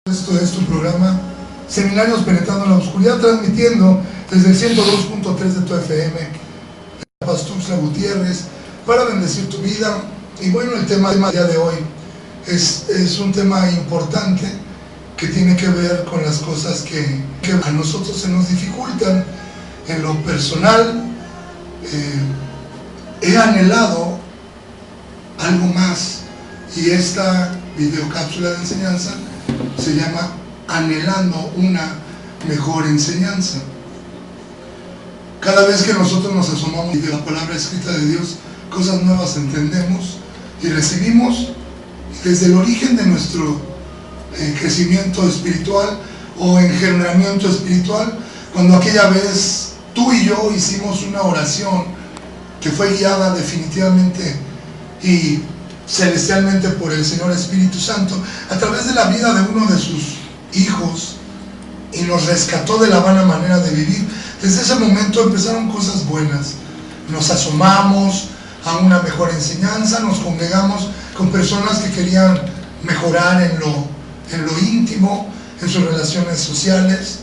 Esto es tu programa Seminarios Penetrando la Oscuridad, transmitiendo desde el 102.3 de tu FM, Pastuxla Gutiérrez, para bendecir tu vida. Y bueno, el tema del día de hoy es un tema importante que tiene que ver con las cosas que a nosotros se nos dificultan. En lo personal, he anhelado algo más, y esta videocápsula de enseñanza se llama Anhelando una mejor enseñanza. Cada vez que nosotros nos asomamos de la palabra escrita de Dios, cosas nuevas entendemos y recibimos desde el origen de nuestro crecimiento espiritual o engendramiento espiritual. Cuando aquella vez tú y yo hicimos una oración que fue guiada definitivamente y celestialmente por el Señor Espíritu Santo a través de la vida de uno de sus hijos, y nos rescató de la vana manera de vivir. Desde ese momento empezaron cosas buenas. Nos asomamos a una mejor enseñanza, nos congregamos con personas que querían mejorar en lo íntimo, en sus relaciones sociales,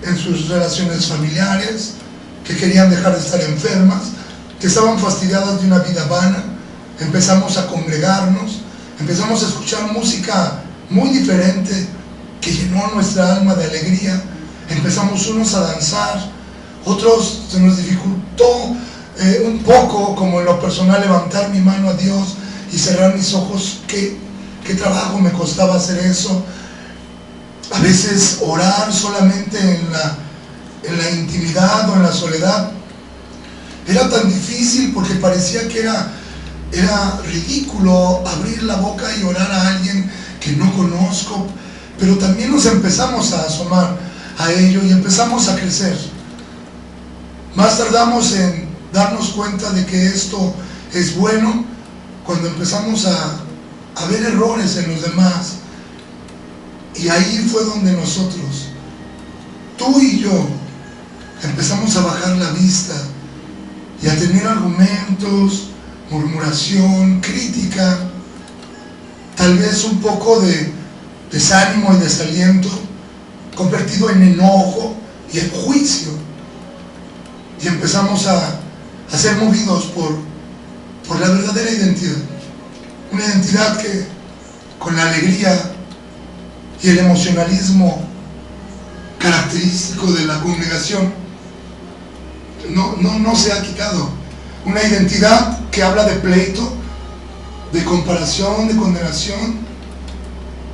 en sus relaciones familiares, que querían dejar de estar enfermas, que estaban fastidiadas de una vida vana. Empezamos a congregarnos, empezamos a escuchar música muy diferente que llenó nuestra alma de alegría. Empezamos unos a danzar, otros se nos dificultó un poco, como en lo personal, levantar mi mano a Dios y cerrar mis ojos. Qué trabajo me costaba hacer eso. A veces orar solamente en la intimidad o en la soledad era tan difícil, porque parecía que era ridículo abrir la boca y orar a alguien que no conozco. Pero también nos empezamos a asomar a ello y empezamos a crecer. Más tardamos en darnos cuenta de que esto es bueno cuando empezamos a ver errores en los demás. Y ahí fue donde nosotros, tú y yo, empezamos a bajar la vista y a tener argumentos, murmuración, crítica, tal vez un poco de desánimo y desaliento, convertido en enojo y en juicio. Y empezamos a ser movidos por la verdadera identidad. Una identidad que, con la alegría y el emocionalismo característico de la congregación, no se ha quitado. Una identidad que habla de pleito, de comparación, de condenación,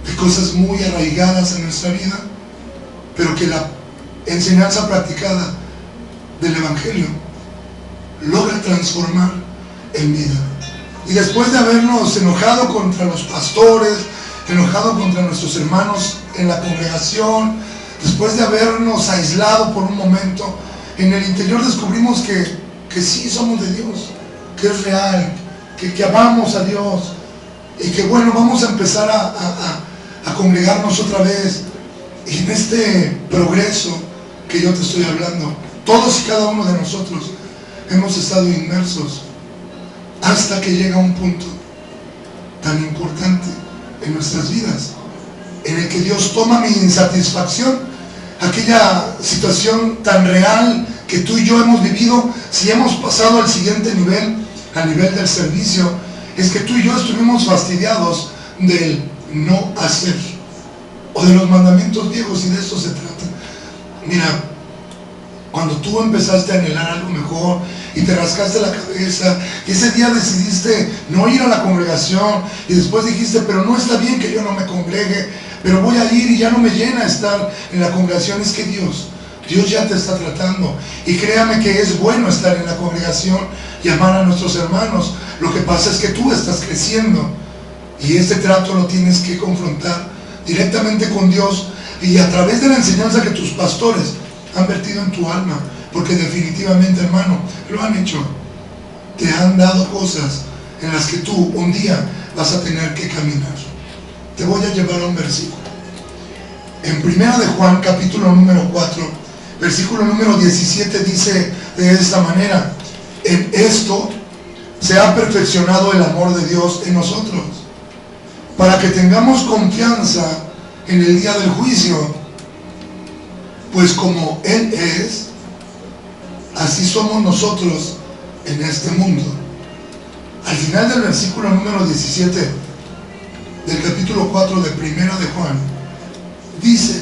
de cosas muy arraigadas en nuestra vida, pero que la enseñanza practicada del Evangelio logra transformar en vida. Y después de habernos enojado contra los pastores, enojado contra nuestros hermanos en la congregación, después de habernos aislado por un momento, en el interior descubrimos que sí somos de Dios, que es real, que amamos a Dios, y que bueno, vamos a empezar a congregarnos otra vez. Y en este progreso que yo te estoy hablando, todos y cada uno de nosotros hemos estado inmersos hasta que llega un punto tan importante en nuestras vidas, en el que Dios toma mi insatisfacción, aquella situación tan real que tú y yo hemos vivido. Si hemos pasado al siguiente nivel, al nivel del servicio, es que tú y yo estuvimos fastidiados del no hacer, o de los mandamientos viejos, y de esto se trata. Mira, cuando tú empezaste a anhelar algo mejor y te rascaste la cabeza, y ese día decidiste no ir a la congregación, y después dijiste, pero no está bien que yo no me congregue, pero voy a ir y ya no me llena estar en la congregación. Es que Dios ya te está tratando, y créame que es bueno estar en la congregación y amar a nuestros hermanos. Lo que pasa es que tú estás creciendo, y este trato lo tienes que confrontar directamente con Dios y a través de la enseñanza que tus pastores han vertido en tu alma, porque definitivamente, hermano, lo han hecho. Te han dado cosas en las que tú un día vas a tener que caminar. Te voy a llevar a un versículo. En 1 de Juan, capítulo número 4, versículo número 17, dice de esta manera: en esto se ha perfeccionado el amor de Dios en nosotros, para que tengamos confianza en el día del juicio. Pues como Él es, así somos nosotros en este mundo. Al final del versículo número 17 del capítulo 4 de Primera de Juan, dice,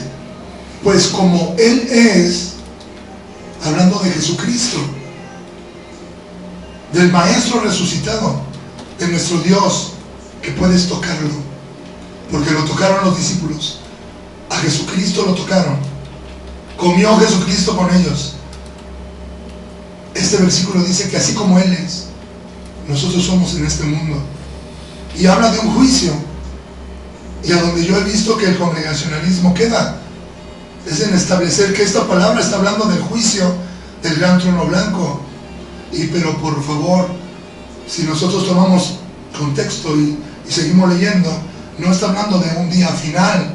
pues como Él es, hablando de Jesucristo, del Maestro resucitado, de nuestro Dios, que puedes tocarlo, porque lo tocaron los discípulos, a Jesucristo lo tocaron, comió Jesucristo con ellos. Este versículo dice que así como Él es, nosotros somos en este mundo, y habla de un juicio, y a donde yo he visto que el congregacionalismo queda, es en establecer que esta palabra está hablando del juicio del gran trono blanco. Pero por favor, si nosotros tomamos contexto y seguimos leyendo, no está hablando de un día final,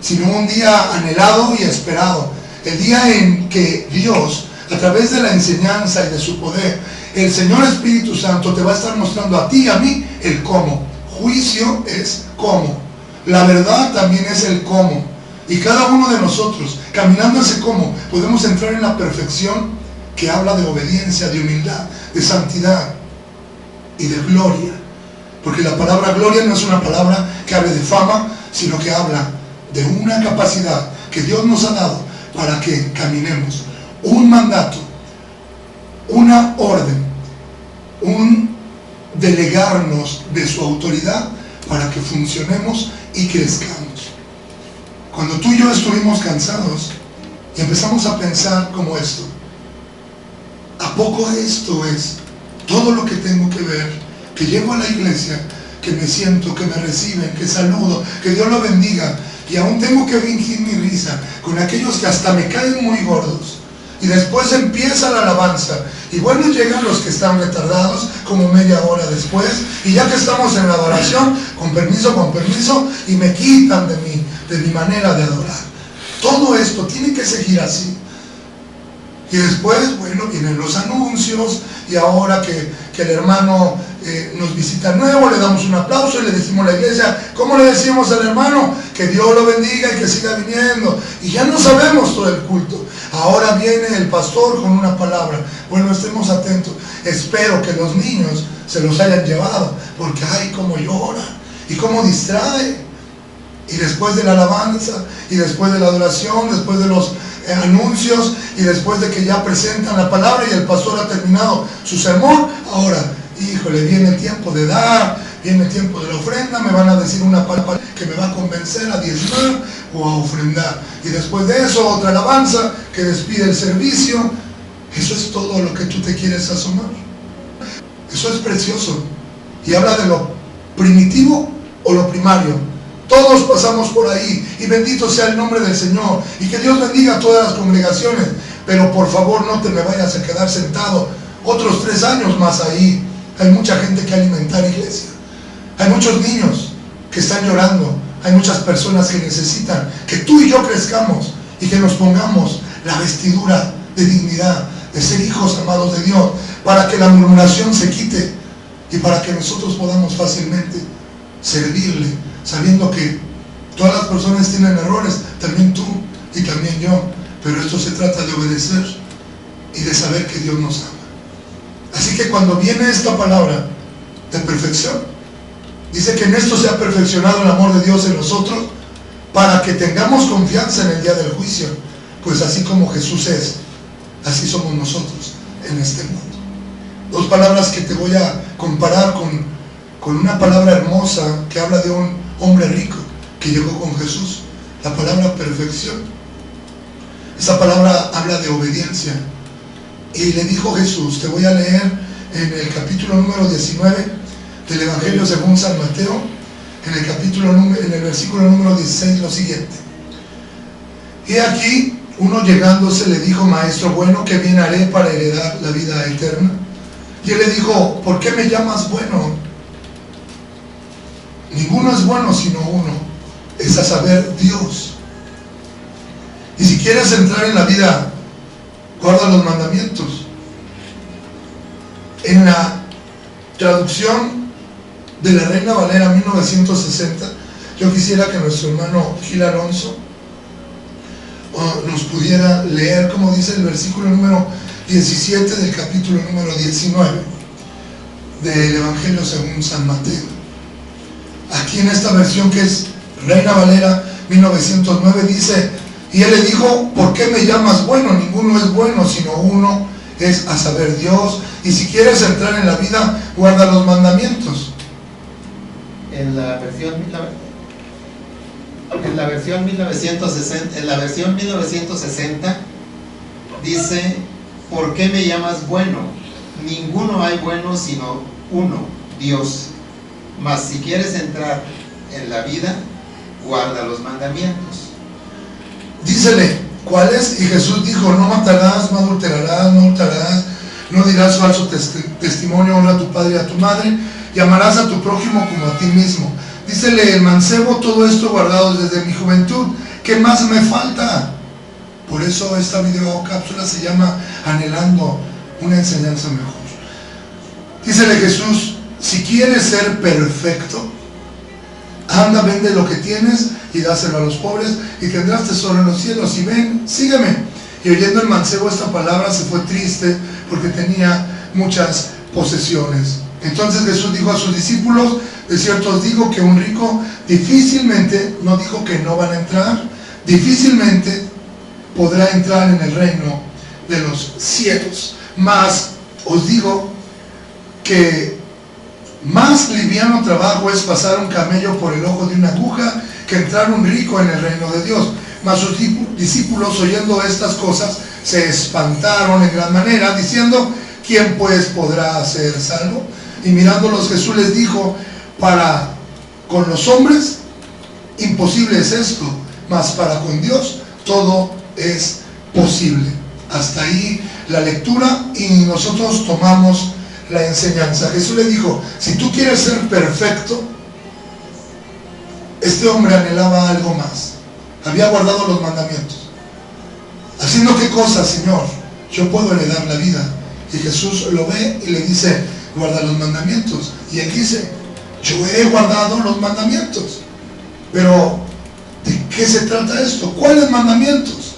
sino un día anhelado y esperado. El día en que Dios, a través de la enseñanza y de su poder, el Señor Espíritu Santo te va a estar mostrando a ti y a mí el cómo. Juicio es cómo. La verdad también es el cómo. Y cada uno de nosotros, caminando ese cómo, podemos entrar en la perfección que habla de obediencia, de humildad, de santidad y de gloria. Porque la palabra gloria no es una palabra que hable de fama, sino que habla de una capacidad que Dios nos ha dado para que caminemos. Un mandato, una orden, un delegarnos de su autoridad para que funcionemos y crezcamos. Cuando tú y yo estuvimos cansados y empezamos a pensar como esto, ¿a poco esto es todo lo que tengo que ver? Que llego a la iglesia, que me siento, que me reciben, que saludo, que Dios lo bendiga, y aún tengo que fingir mi risa con aquellos que hasta me caen muy gordos. Y después empieza la alabanza, y bueno, llegan los que están retardados como media hora después, y ya que estamos en la adoración, con permiso, y me quitan de mi manera de adorar. Todo esto tiene que seguir así. Y después, bueno, vienen los anuncios, y ahora que el hermano nos visita nuevo, le damos un aplauso y le decimos a la iglesia, ¿cómo le decimos al hermano? Que Dios lo bendiga y que siga viniendo. Y ya no sabemos todo el culto. Ahora viene el pastor con una palabra. Bueno, estemos atentos. Espero que los niños se los hayan llevado, porque ay, cómo llora y cómo distrae. Y después de la alabanza, y después de la adoración, después de los anuncios, y después de que ya presentan la palabra y el pastor ha terminado su sermón, ahora, híjole, viene el tiempo de dar, viene el tiempo de la ofrenda, me van a decir una palabra que me va a convencer a diezmar o a ofrendar. Y después de eso, otra alabanza que despide el servicio. Eso es todo lo que tú te quieres asomar. Eso es precioso. Y habla de lo primitivo o lo primario. Todos pasamos por ahí, y bendito sea el nombre del Señor, y que Dios bendiga a todas las congregaciones, pero por favor no te me vayas a quedar sentado otros 3 años más ahí. Hay mucha gente que alimentar, iglesia. Hay muchos niños que están llorando, hay muchas personas que necesitan que tú y yo crezcamos y que nos pongamos la vestidura de dignidad, de ser hijos amados de Dios, para que la murmuración se quite y para que nosotros podamos fácilmente servirle, sabiendo que todas las personas tienen errores, también tú y también yo, pero esto se trata de obedecer y de saber que Dios nos ama. Así que cuando viene esta palabra de perfección, dice que en esto se ha perfeccionado el amor de Dios en nosotros, para que tengamos confianza en el día del juicio, pues así como Jesús es, así somos nosotros en este mundo. 2 palabras que te voy a comparar con una palabra hermosa que habla de un hombre rico que llegó con Jesús, la palabra perfección. Esa palabra habla de obediencia. Y le dijo Jesús, te voy a leer en el capítulo número 19 del Evangelio según San Mateo, en el versículo número 16, lo siguiente. Y aquí, uno llegándose le dijo, maestro bueno, ¿qué bien haré para heredar la vida eterna? Y él le dijo, ¿por qué me llamas bueno? Ninguno es bueno sino uno, es a saber, Dios. Y si quieres entrar en la vida, guarda los mandamientos. En la traducción de la Reina Valera 1960 Yo quisiera que nuestro hermano Gil Alonso nos pudiera leer, como dice el versículo número 17 del capítulo número 19 del Evangelio según San Mateo. Aquí en esta versión, que es Reina Valera 1909, dice: y él le dijo, ¿por qué me llamas bueno? Ninguno es bueno, sino uno, es a saber, Dios. Y si quieres entrar en la vida, guarda los mandamientos. En la versión 1960 dice: ¿por qué me llamas bueno? Ninguno hay bueno sino uno, Dios. Mas si quieres entrar en la vida, guarda los mandamientos. Dícele, ¿cuáles? Y Jesús dijo: no matarás, no adulterarás, no hurtarás, no dirás falso testimonio, honra a tu padre y a tu madre, y amarás a tu prójimo como a ti mismo. Dícele el mancebo: todo esto guardado desde mi juventud, ¿qué más me falta? Por eso esta videocápsula se llama Anhelando una enseñanza mejor. Dícele Jesús: si quieres ser perfecto, anda, vende lo que tienes y dáselo a los pobres, y tendrás tesoro en los cielos, y ven, sígueme. Y oyendo el mancebo esta palabra, se fue triste, porque tenía muchas posesiones. Entonces Jesús dijo a sus discípulos: de cierto os digo que un rico difícilmente, no dijo que no van a entrar, difícilmente podrá entrar en el reino de los cielos. Mas os digo que más liviano trabajo es pasar un camello por el ojo de una aguja que entrar un rico en el reino de Dios. Mas sus discípulos, oyendo estas cosas, se espantaron en gran manera, diciendo: ¿quién pues podrá ser salvo? Y mirándolos Jesús les dijo: para con los hombres imposible es esto, mas para con Dios todo es posible. Hasta ahí la lectura, y nosotros tomamos la enseñanza. Jesús le dijo: si tú quieres ser perfecto. Este hombre anhelaba algo más. Había guardado los mandamientos. ¿Haciendo qué cosa, Señor? Yo puedo heredar la vida. Y Jesús lo ve y le dice: guarda los mandamientos. Y él dice: yo he guardado los mandamientos. Pero ¿de qué se trata esto? ¿Cuáles mandamientos?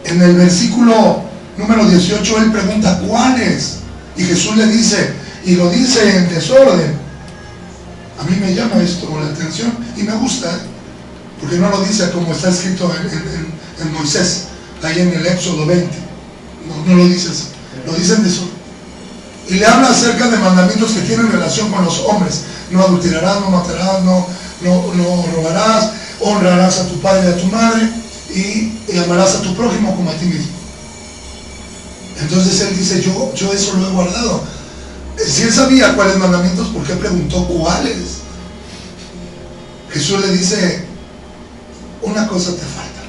En el versículo número 18 él pregunta: ¿cuáles? Y Jesús le dice, y lo dice en desorden. A mí me llama esto la atención y me gusta, porque no lo dice como está escrito en Moisés, ahí en el Éxodo 20. No lo dice así, lo dice en desorden. Y le habla acerca de mandamientos que tienen relación con los hombres: no adulterarás, no matarás, no robarás, honrarás a tu padre y a tu madre, y amarás a tu prójimo como a ti mismo. Entonces él dice: yo eso lo he guardado. Si él sabía cuáles mandamientos, ¿por qué preguntó cuáles? Jesús le dice: una cosa te falta.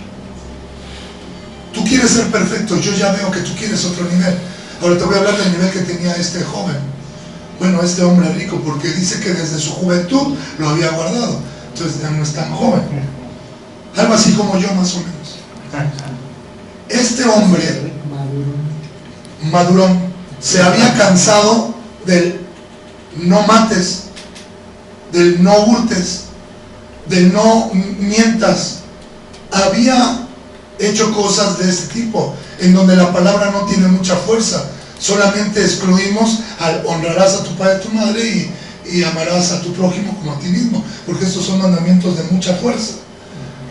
Tú quieres ser perfecto, yo ya veo que tú quieres otro nivel. Ahora te voy a hablar del nivel que tenía este joven. Bueno, este hombre rico, porque dice que desde su juventud lo había guardado. Entonces ya no es tan joven. Algo así como yo, más o menos. Este hombre madurón se había cansado del no mates, del no hurtes, del no mientas. Había hecho cosas de este tipo, en donde la palabra no tiene mucha fuerza. Solamente excluimos al honrarás a tu padre y tu madre, y amarás a tu prójimo como a ti mismo, porque estos son mandamientos de mucha fuerza.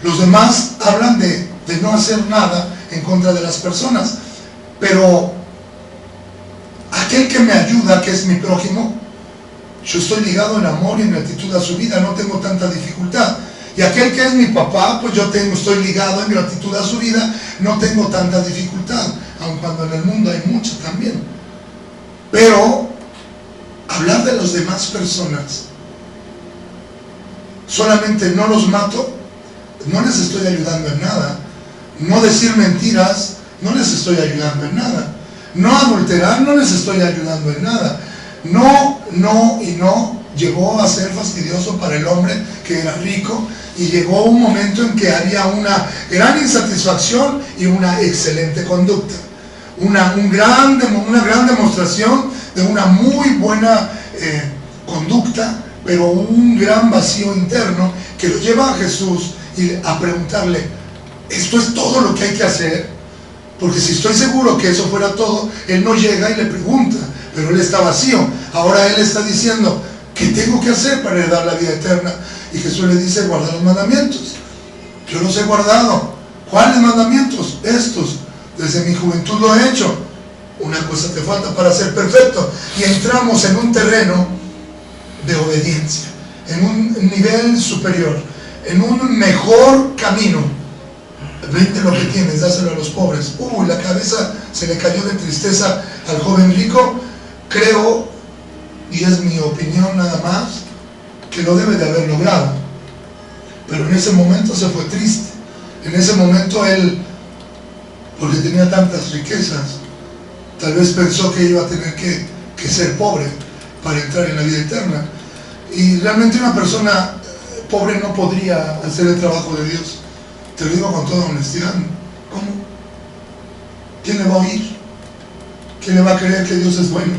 Los demás hablan de no hacer nada en contra de las personas, pero aquel que me ayuda, que es mi prójimo, yo estoy ligado en amor y en gratitud a su vida, no tengo tanta dificultad. Y aquel que es mi papá, pues estoy ligado en gratitud a su vida, no tengo tanta dificultad, aun cuando en el mundo hay mucha también. Pero hablar de las demás personas, solamente no los mato, no les estoy ayudando en nada. No decir mentiras, no les estoy ayudando en nada. No adulterar, no les estoy ayudando en nada. No llegó a ser fastidioso para el hombre que era rico, y llegó un momento en que había una gran insatisfacción y una excelente conducta. Una gran demostración de una muy buena conducta pero un gran vacío interno que lo lleva a Jesús y a preguntarle, ¿esto es todo lo que hay que hacer? Porque si estoy seguro que eso fuera todo, él no llega y le pregunta, pero él está vacío. Ahora él está diciendo, ¿qué tengo que hacer para heredar la vida eterna? Y Jesús le dice, guarda los mandamientos. Yo los he guardado. ¿Cuáles mandamientos? Estos. Desde mi juventud lo he hecho. Una cosa te falta para ser perfecto. Y entramos en un terreno de obediencia, en un nivel superior, en un mejor camino. Vende lo que tienes, dáselo a los pobres. La cabeza se le cayó de tristeza al joven rico. Creo, y es mi opinión nada más, que lo debe de haber logrado. Pero en ese momento se fue triste. En ese momento él, porque tenía tantas riquezas, tal vez pensó que iba a tener que ser pobre para entrar en la vida eterna. Y realmente una persona pobre no podría hacer el trabajo de Dios. Te lo digo con toda honestidad. ¿Cómo? ¿Quién le va a oír? ¿Quién le va a creer que Dios es bueno?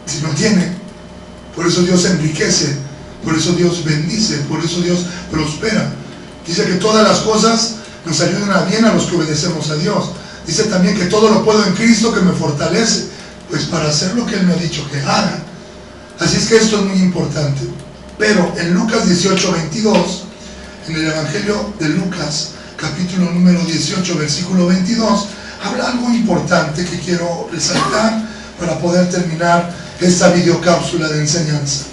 Si no tiene. Por eso Dios enriquece, por eso Dios bendice, por eso Dios prospera. Dice que todas las cosas nos ayudan a bien a los que obedecemos a Dios. Dice también que todo lo puedo en Cristo que me fortalece, pues para hacer lo que Él me ha dicho que haga. Así es que esto es muy importante. Pero en Lucas 18:22, en el Evangelio de Lucas, capítulo número 18, versículo 22, habla algo importante que quiero resaltar para poder terminar esta videocápsula de enseñanza.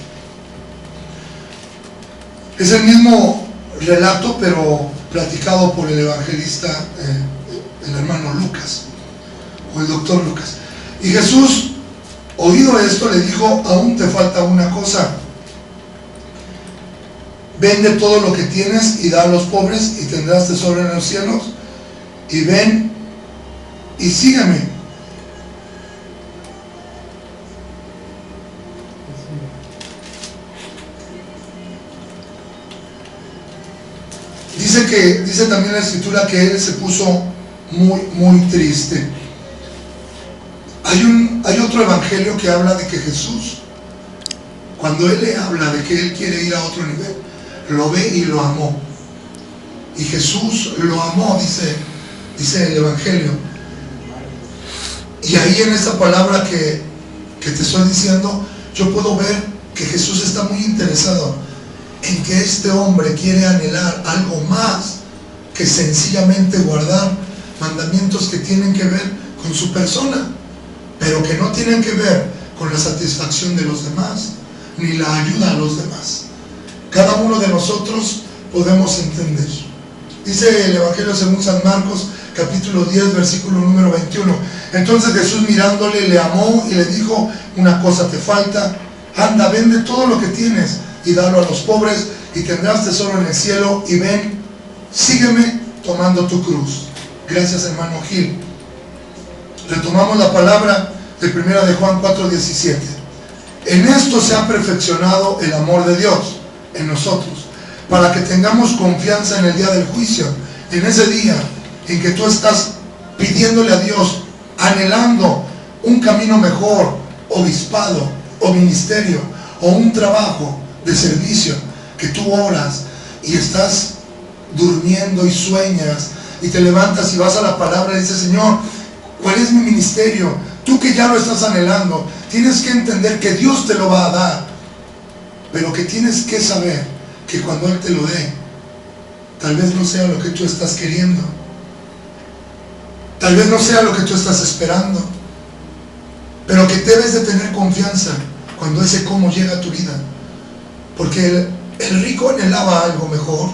Es el mismo relato, pero platicado por el evangelista, el hermano Lucas, o el doctor Lucas. Y Jesús, oído esto, le dijo, aún te falta una cosa. Vende todo lo que tienes y da a los pobres y tendrás tesoro en los cielos. Y ven y sígueme. Dice también la escritura que él se puso muy triste. Hay otro evangelio que habla de que Jesús, cuando él le habla de que él quiere ir a otro nivel, lo ve y lo amó. Y Jesús lo amó, dice el evangelio. Y ahí en esta palabra que te estoy diciendo, yo puedo ver que Jesús está muy interesado en que este hombre quiere anhelar algo más que sencillamente guardar mandamientos que tienen que ver con su persona, pero que no tienen que ver con la satisfacción de los demás, ni la ayuda a los demás. Cada uno de nosotros podemos entender. Dice el Evangelio según San Marcos, capítulo 10, versículo número 21. Entonces Jesús mirándole le amó y le dijo, una cosa te falta, anda, vende todo lo que tienes y dalo a los pobres y tendrás tesoro en el cielo, y ven, sígueme tomando tu cruz. Gracias, hermano Gil. Retomamos la palabra de 1 de Juan 4:17. En esto se ha perfeccionado el amor de Dios en nosotros, para que tengamos confianza en el día del juicio. En ese día en que tú estás pidiéndole a Dios, anhelando un camino mejor, obispado o ministerio o un trabajo de servicio, que tú oras y estás durmiendo y sueñas y te levantas y vas a la palabra y dices, Señor, ¿cuál es mi ministerio? Tú que ya lo estás anhelando, tienes que entender que Dios te lo va a dar, pero que tienes que saber que cuando Él te lo dé, tal vez no sea lo que tú estás queriendo, tal vez no sea lo que tú estás esperando, pero que debes de tener confianza cuando ese cómo llega a tu vida, porque el rico anhelaba algo mejor,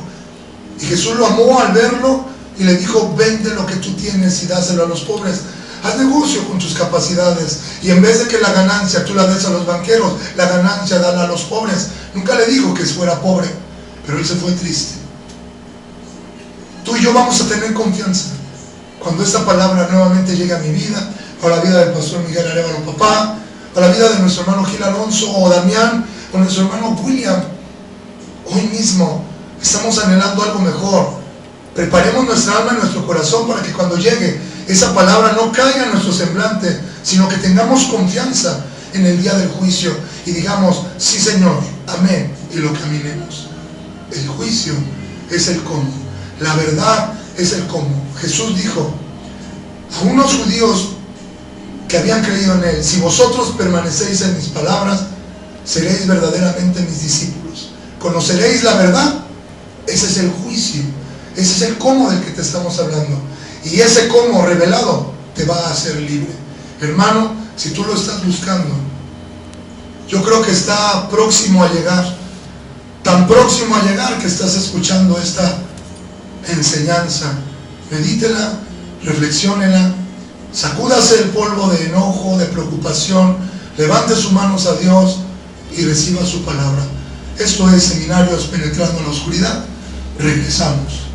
y Jesús lo amó al verlo y le dijo, vende lo que tú tienes y dáselo a los pobres. Haz negocio con tus capacidades, y en vez de que la ganancia tú la des a los banqueros, la ganancia dala a los pobres. Nunca le dijo que fuera pobre, pero él se fue triste. Tú y yo vamos a tener confianza cuando esta palabra nuevamente llegue a mi vida, o a la vida del pastor Miguel Arévalo Papá, a la vida de nuestro hermano Gil Alonso o Damián, o nuestro hermano William. Hoy mismo estamos anhelando algo mejor. Preparemos nuestra alma y nuestro corazón para que cuando llegue esa palabra no caiga en nuestro semblante, sino que tengamos confianza en el día del juicio y digamos, sí Señor, amén, y lo caminemos. El juicio es el cómo, la verdad es el cómo. Jesús dijo a unos judíos que habían creído en Él: si vosotros permanecéis en mis palabras, seréis verdaderamente mis discípulos, conoceréis la verdad. Ese es el juicio, ese es el cómo del que te estamos hablando, y ese cómo revelado te va a hacer libre. Hermano, si tú lo estás buscando, yo creo que está próximo a llegar, tan próximo a llegar que estás escuchando esta enseñanza. Medítela, reflexiónela, sacúdase el polvo de enojo, de preocupación, levante sus manos a Dios y reciba su palabra. Esto es Seminarios Penetrando en la Oscuridad. Regresamos.